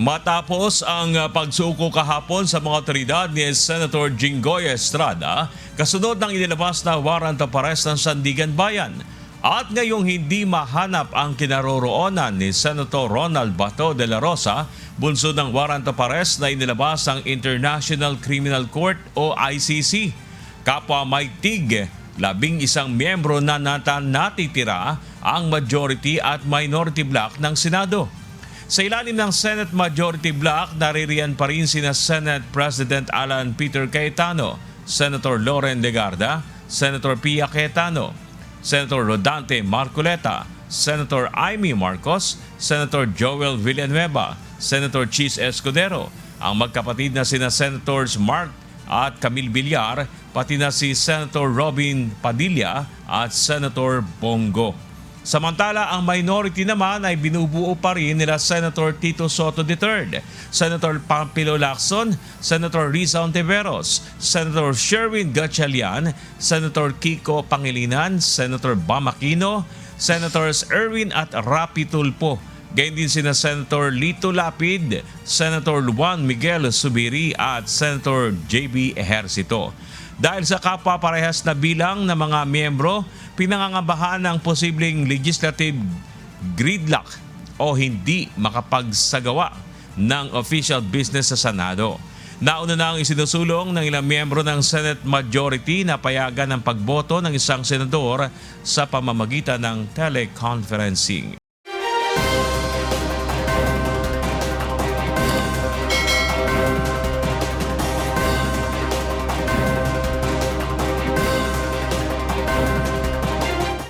Matapos ang pagsuko kahapon sa mga otoridad ni Senator Jinggoy Estrada, kasunod ng inilabas na warrant of arrest ng Sandigan Bayan. At ngayong hindi mahanap ang kinaroroonan ni Senator Ronald Bato de la Rosa, bunsod ng warrant of arrest na inilabas ng International Criminal Court o ICC. Kapwa may tig, 11 miyembro na natitira ang majority at minority block ng Senado. Sa ilalim ng Senate Majority Block, naririyan pa rin sina Senate President Alan Peter Cayetano, Senator Loren Legarda, Senator Pia Cayetano, Senator Rodante Marcoleta, Senator Amy Marcos, Senator Joel Villanueva, Senator Chis Escudero, ang magkapatid na sina Senators Mark at Camille Villar, pati na si Senator Robin Padilla at Senator Bongo. Samantala, ang minority naman ay binubuo pa rin nila Senator Tito Soto III, Senator Pampilo Lacson, Senator Risa Ontiveros, Senator Sherwin Gatchalian, Senator Kiko Pangilinan, Senator Bam Aquino, Senators Erwin at Rapi Tulfo. Gayon din sina Senator Lito Lapid, Senator Juan Miguel Subiri at Senator JB Ejercito. Dahil sa kapwa-parehas na bilang ng mga miyembro, pinangangabahan ng posibleng legislative gridlock o hindi makapagsagawa ng official business sa Senado. Nauna na ang isinusulong ng ilang miyembro ng Senate Majority na payagan ng pagboto ng isang senador sa pamamagitan ng teleconferencing.